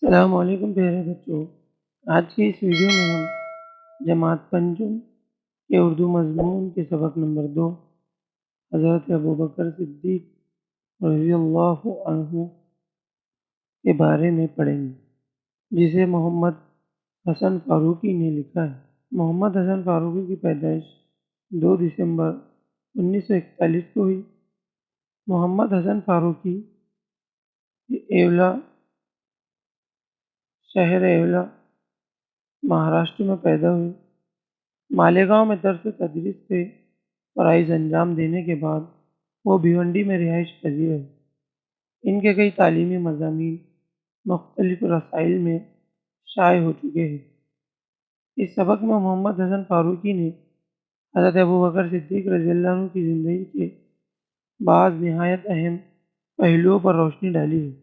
السلام علیکم پیارے بچوں، آج کی اس ویڈیو میں ہم جماعت پنجم کے اردو مضمون کے سبق نمبر 2 حضرت ابوبکر صدیق رضی اللہ عنہ کے بارے میں پڑھیں گے، جسے محمد حسن فاروقی نے لکھا ہے۔ محمد حسن فاروقی کی پیدائش 2 دسمبر 1941 کو ہوئی۔ محمد حسن فاروقی ایولا شہر ایولا مہاراشٹر میں پیدا ہوئے۔ مالیگاؤں میں درس و تدریس سے فرائض انجام دینے کے بعد وہ بھیونڈی میں رہائش پذیر ہے۔ ان کے کئی تعلیمی مضامین مختلف رسائل میں شائع ہو چکے ہیں۔ اس سبق میں محمد حسن فاروقی نے حضرت ابوبکر صدیق رضی اللہ عنہ کی زندگی کے بعض نہایت اہم پہلوؤں پر روشنی ڈالی ہے۔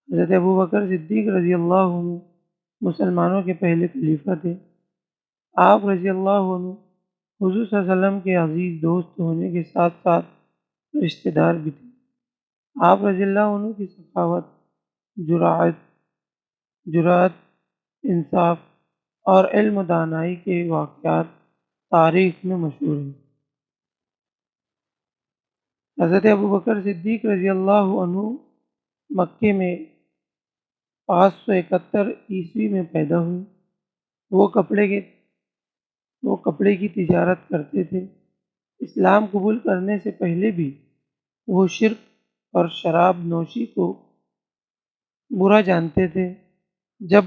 حضرت ابوبکر صدیق رضی اللہ عنہ مسلمانوں کے پہلے خلیفہ تھے۔ آپ رضی اللہ عنہ حضور صلی اللہ علیہ وسلم کے عزیز دوست ہونے کے ساتھ ساتھ رشتہ دار بھی تھے۔ آپ رضی اللہ عنہ کی سخاوت، جرأت، انصاف اور علم و دانائی کے واقعات تاریخ میں مشہور ہیں۔ حضرت ابوبکر صدیق رضی اللہ عنہ مکے میں 571 عیسوی میں پیدا ہوئے۔ وہ کپڑے کی تجارت کرتے تھے۔ اسلام قبول کرنے سے پہلے بھی وہ شرک اور شراب نوشی کو برا جانتے تھے۔ جب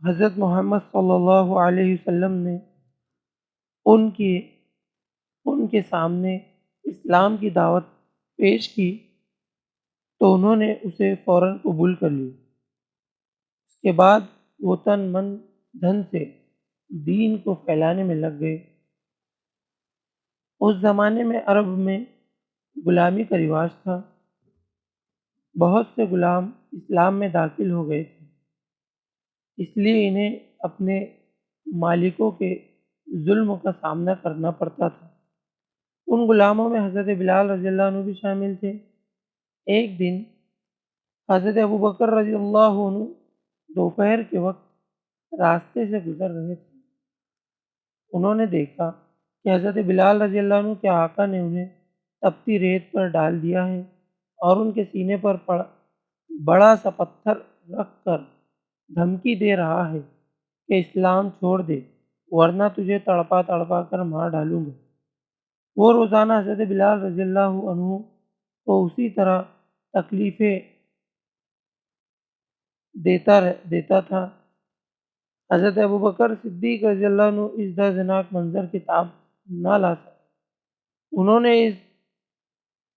حضرت محمد صلی اللہ علیہ وسلم نے ان کے سامنے اسلام کی دعوت پیش کی تو انہوں نے اسے فوراً قبول کر لی۔ اس کے بعد وہ تن من دھن سے دین کو پھیلانے میں لگ گئے۔ اس زمانے میں عرب میں غلامی کا رواج تھا۔ بہت سے غلام اسلام میں داخل ہو گئے تھے، اس لیے انہیں اپنے مالکوں کے ظلم کا سامنا کرنا پڑتا تھا۔ ان غلاموں میں حضرت بلال رضی اللہ عنہ بھی شامل تھے۔ ایک دن حضرت ابوبکر رضی اللہ عنہ دوپہر کے وقت راستے سے گزر رہے تھے۔ انہوں نے دیکھا کہ حضرت بلال رضی اللہ عنہ کے آقا نے انہیں تپتی ریت پر ڈال دیا ہے اور ان کے سینے پر بڑا سا پتھر رکھ کر دھمکی دے رہا ہے کہ اسلام چھوڑ دے ورنہ تجھے تڑپا تڑپا کر مار ڈالوں گا۔ وہ روزانہ حضرت بلال رضی اللہ عنہ کو اسی طرح تکلیفیں دیتا تھا۔ حضرت ابوبکر صدیق رضی اللہ عنہ اس دردناک منظر کی تاب نہ لا سکے۔ انہوں نے اس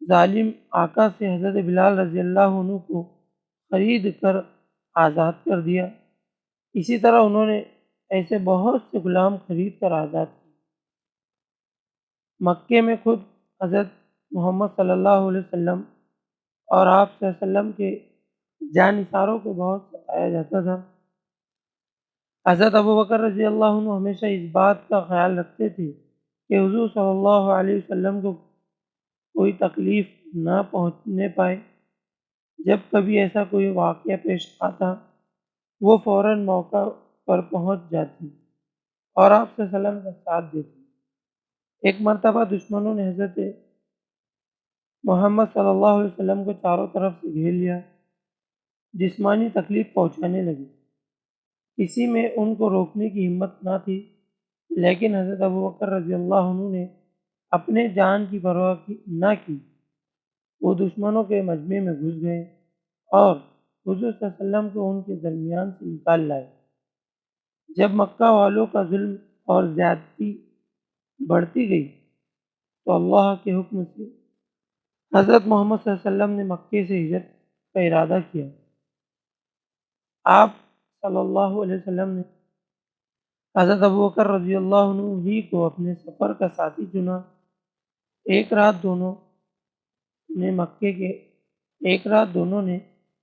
ظالم آقا سے حضرت بلال رضی اللہ عنہ کو خرید کر آزاد کر دیا۔ اسی طرح انہوں نے ایسے بہت سے غلام خرید کر آزاد کیے۔ مکے میں خود حضرت محمد صلی اللہ علیہ وسلم اور آپ صلی اللہ علیہ وسلم کے جانثاروں کو بہت ستایا جاتا تھا۔ حضرت ابوبکر رضی اللہ عنہ ہمیشہ اس بات کا خیال رکھتے تھے کہ حضور صلی اللہ علیہ وسلم کو کوئی تکلیف نہ پہنچنے پائے۔ جب کبھی ایسا کوئی واقعہ پیش آتا وہ فوراً موقع پر پہنچ جاتی اور آپ صلی اللہ علیہ وسلم کا ساتھ دیتی۔ ایک مرتبہ دشمنوں نے حضرت محمد صلی اللہ علیہ وسلم کو چاروں طرف سے گھیر لیا، جسمانی تکلیف پہنچانے لگے۔ کسی میں ان کو روکنے کی ہمت نہ تھی، لیکن حضرت ابوبکر رضی اللہ عنہ نے اپنے جان کی پرواہ نہ کی۔ وہ دشمنوں کے مجمع میں گھس گئے اور حضور صلی اللہ علیہ وسلم کو ان کے درمیان سے نکال لائے۔ جب مکہ والوں کا ظلم اور زیادتی بڑھتی گئی تو اللہ کے حکم سے حضرت محمد صلی اللہ علیہ وسلم نے مکے سے ہجرت کا ارادہ کیا۔ آپ صلی اللہ علیہ وسلم نے حضرت ابوبکر رضی اللہ عنہ ہی کو اپنے سفر کا ساتھی چنا۔ ایک رات دونوں نے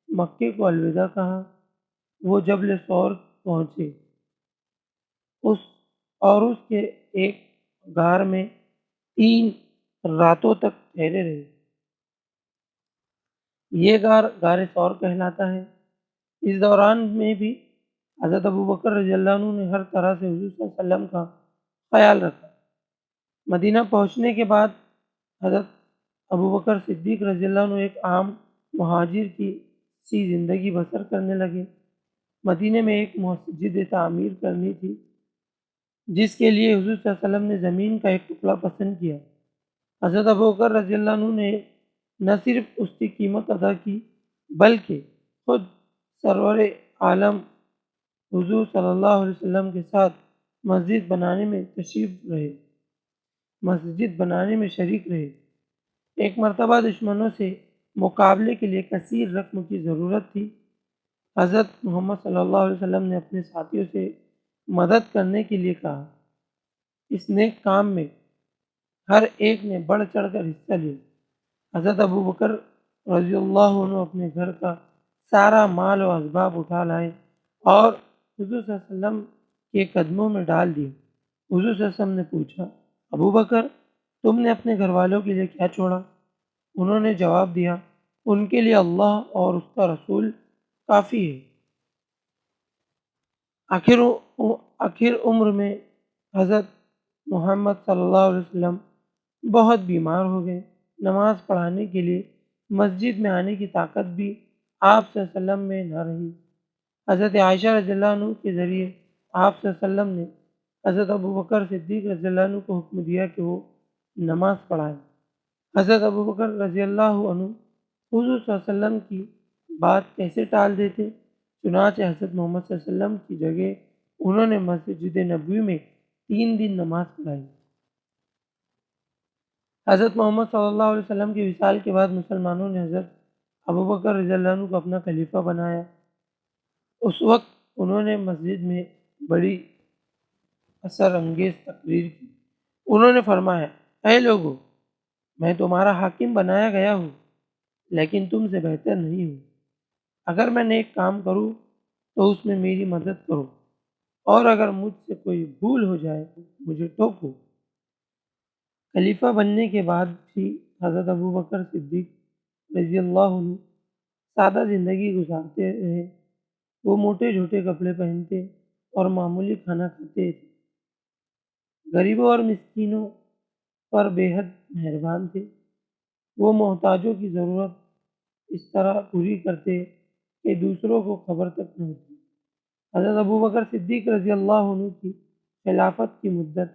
مکے کو الوداع کہا۔ وہ جبل ثور پہنچے اس کے ایک غار میں 3 راتوں تک ٹھہرے رہے۔ یہ غار ثور کہلاتا ہے۔ اس دوران میں بھی حضرت ابوبکر رضی اللہ عنہ نے ہر طرح سے حضور صلی اللہ علیہ وسلم کا خیال رکھا۔ مدینہ پہنچنے کے بعد حضرت ابوبکر صدیق رضی اللہ عنہ ایک عام مہاجر کی سی زندگی بسر کرنے لگے۔ مدینہ میں ایک مسجد تعمیر کرنی تھی، جس کے لیے حضور صلی اللہ علیہ وسلم نے زمین کا ایک ٹکڑا پسند کیا۔ حضرت ابوبکر رضی اللہ عنہ نے نہ صرف اس کی قیمت ادا کی، بلکہ خود سرور عالم حضور صلی اللہ علیہ وسلم کے ساتھ مسجد بنانے میں شریک رہے۔ ایک مرتبہ دشمنوں سے مقابلے کے لیے کثیر رقم کی ضرورت تھی۔ حضرت محمد صلی اللہ علیہ وسلم نے اپنے ساتھیوں سے مدد کرنے کے لیے کہا۔ اس نیک کام میں ہر ایک نے بڑھ چڑھ کر حصہ لیا۔ حضرت ابوبکر رضی اللہ عنہ اپنے گھر کا سارا مال و اسباب اٹھا لائے اور حضور صلی اللہ علیہ وسلم کے قدموں میں ڈال دیے۔ حضور صلی اللہ علیہ وسلم نے پوچھا، ابوبکر تم نے اپنے گھر والوں کے لیے کیا چھوڑا؟ انہوں نے جواب دیا، ان کے لیے اللہ اور اس کا رسول کافی ہے۔ آخر عمر میں حضرت محمد صلی اللہ علیہ وسلم بہت بیمار ہو گئے۔ نماز پڑھانے کے لیے مسجد میں آنے کی طاقت بھی آپ صلی اللہ علیہ وسلم میں نہ رہی۔ حضرت عائشہ رضی اللہ عنہ کے ذریعے آپ صلی اللہ علیہ وسلم نے حضرت ابوبکر صدیق رضی اللہ عنہ کو حکم دیا کہ وہ نماز پڑھائیں۔ حضرت ابوبکر رضی اللہ عنہ حضور صلی اللہ علیہ وسلم کی بات کیسے ٹال دیتے؟ چنانچہ حضرت محمد صلی اللہ علیہ وسلم کی جگہ انہوں نے مسجد نبوی میں 3 دن نماز پڑھائی۔ حضرت محمد صلی اللہ علیہ وسلم کے وصال کے بعد مسلمانوں نے حضرت ابوبکر رضی اللہ عنہ کو اپنا خلیفہ بنایا۔ اس وقت انہوں نے مسجد میں بڑی اثر انگیز تقریر کی۔ انہوں نے فرمایا، اے لوگو، میں تمہارا حاکم بنایا گیا ہوں، لیکن تم سے بہتر نہیں ہوں۔ اگر میں نیک کام کروں تو اس میں میری مدد کرو، اور اگر مجھ سے کوئی بھول ہو جائے تو مجھے ٹوکو۔ خلیفہ بننے کے بعد بھی حضرت ابوبکر صدیق رضی اللہ عنہ سادہ زندگی گزارتے رہے۔ وہ موٹے جھوٹے کپڑے پہنتے اور معمولی کھانا کھاتے تھے۔ غریبوں اور مسکینوں پر بے حد مہربان تھے۔ وہ محتاجوں کی ضرورت اس طرح پوری کرتے کہ دوسروں کو خبر تک نہ ہوتی۔ حضرت ابوبکر صدیق رضی اللہ عنہ کی خلافت کی مدت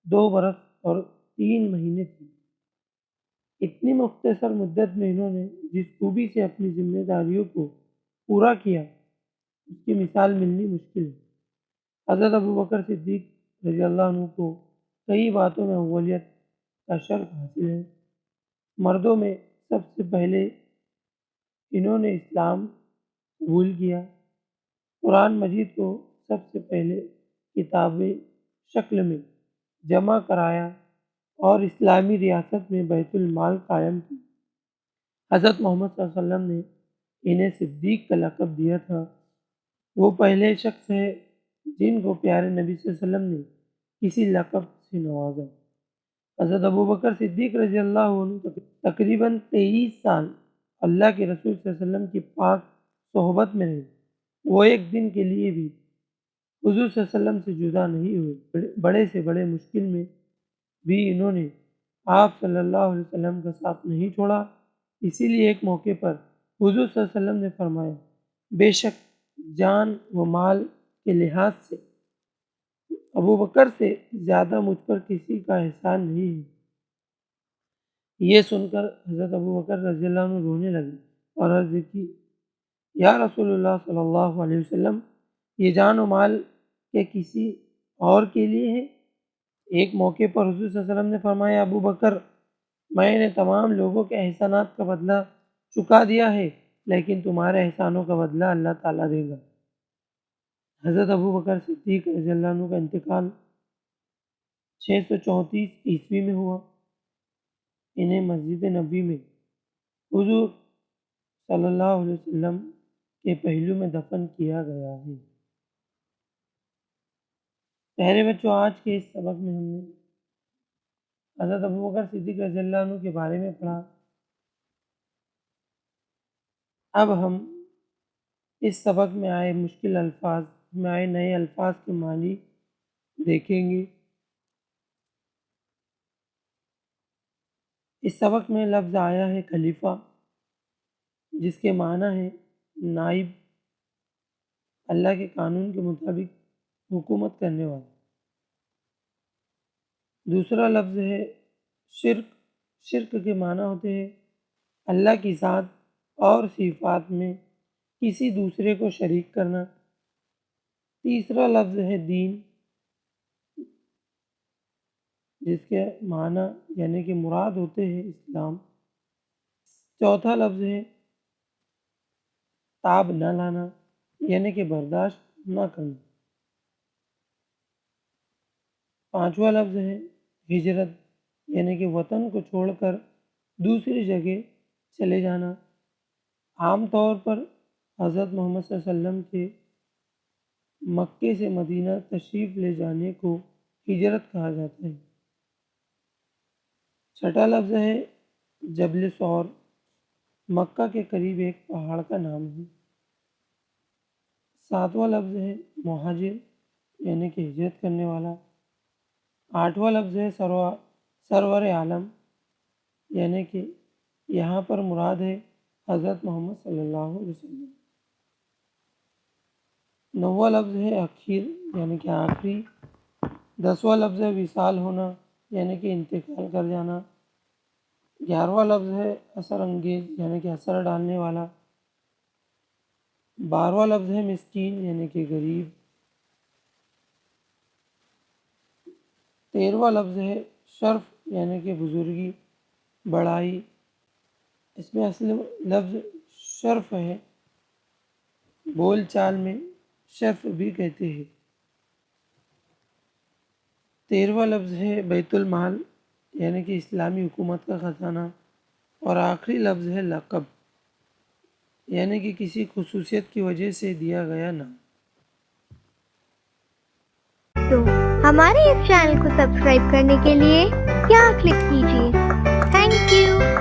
2 برس اور 3 مہینے تھی۔ اتنی مختصر مدت میں انہوں نے جس خوبی سے اپنی ذمہ داریوں کو پورا کیا، اس کی مثال ملنی مشکل ہے۔ حضرت ابوبکر صدیق رضی اللہ عنہ کو کئی باتوں میں اولیت کا شرف حاصل ہے۔ مردوں میں سب سے پہلے انہوں نے اسلام قبول کیا، قرآن مجید کو سب سے پہلے کتابی شکل میں جمع کرایا اور اسلامی ریاست میں بیت المال قائم کی۔ حضرت محمد صلی اللہ علیہ وسلم نے انہیں صدیق کا لقب دیا تھا۔ وہ پہلے شخص ہیں جن کو پیارے نبی صلی اللہ علیہ وسلم نے کسی لقب سے نوازا۔ حضرت ابوبکر صدیق رضی اللہ عنہ تقریباً 23 سال اللہ کے رسول صلی اللہ علیہ وسلم کی پاک صحبت میں رہے۔ وہ ایک دن کے لیے بھی حضور صلی اللہ علیہ وسلم سے جدا نہیں ہوئے۔ بڑے سے بڑے مشکل میں بھی انہوں نے آپ صلی اللہ علیہ وسلم کا ساتھ نہیں چھوڑا۔ اسی لیے ایک موقع پر حضور صلی اللہ علیہ وسلم نے فرمایا، بے شک جان و مال کے لحاظ سے ابوبکر سے زیادہ مجھ پر کسی کا احسان نہیں ہے۔ یہ سن کر حضرت ابوبکر رضی اللہ عنہ رونے لگے اور عرض کی، یا رسول اللہ صلی اللہ علیہ وسلم، یہ جان و مال کے کسی اور کے لیے ہے؟ ایک موقع پر حضور صلی اللہ علیہ وسلم نے فرمایا، ابوبکر، میں نے تمام لوگوں کے احسانات کا بدلہ چکا دیا ہے، لیکن تمہارے احسانوں کا بدلہ اللہ تعالیٰ دے گا۔ حضرت ابوبکر صدیق رضی اللہ عنہ کا انتقال 634 عیسوی میں ہوا۔ انہیں مسجد نبوی میں حضور صلی اللہ علیہ وسلم کے پہلو میں دفن کیا گیا ہے۔ پیارے بچوں، آج کے اس سبق میں ہم نے حضرت ابوبکر صدیق رضی اللہ عنہ کے بارے میں پڑھا۔ اب ہم اس سبق میں آئے نئے الفاظ کے معنی دیکھیں گے۔ اس سبق میں لفظ آیا ہے خلیفہ، جس کے معنی ہے نائب، اللہ کے قانون کے مطابق حکومت کرنے والا۔ دوسرا لفظ ہے شرک۔ شرک کے معنی ہوتے ہیں اللہ کی ذات اور صفات میں کسی دوسرے کو شریک کرنا۔ تیسرا لفظ ہے دین، جس کے معنی یعنی کہ مراد ہوتے ہیں اسلام۔ چوتھا لفظ ہے تاب نہ لانا، یعنی کہ برداشت نہ کرنا۔ پانچواں لفظ ہے ہجرت، یعنی کہ وطن کو چھوڑ کر دوسری جگہ چلے جانا۔ عام طور پر حضرت محمد صلی اللہ علیہ وسلم کے مکے سے مدینہ تشریف لے جانے کو ہجرت کہا جاتا ہے۔ چھٹا لفظ ہے جبل ثور، مکہ کے قریب ایک پہاڑ کا نام ہے۔ ساتواں لفظ ہے مہاجر، یعنی کہ ہجرت کرنے والا۔ آٹھواں لفظ ہے سرور عالم، یعنی کہ یہاں پر مراد ہے حضرت محمد صلی اللہ علیہ وسلم۔ نواں لفظ ہے اخیر، یعنی کہ آخری۔ دسواں لفظ ہے وصال ہونا، یعنی کہ انتقال کر جانا۔ 11واں لفظ ہے اثر انگیز، یعنی کہ اثر ڈالنے والا۔ 12واں لفظ ہے مسکین، یعنی کہ غریب۔ 13واں لفظ ہے شرف، یعنی کہ بزرگی، بڑائی۔ اس میں اصل لفظ شرف ہے، بول چال میں شرف بھی کہتے ہیں۔ 13واں لفظ ہے بیت المال، یعنی کہ اسلامی حکومت کا خزانہ۔ اور آخری لفظ ہے لقب، یعنی کہ کسی خصوصیت کی وجہ سے دیا گیا نام۔ تو ہمارے اس چینل کو سبسکرائب کرنے کے لیے کیا کلک کیجیے۔ Thank you.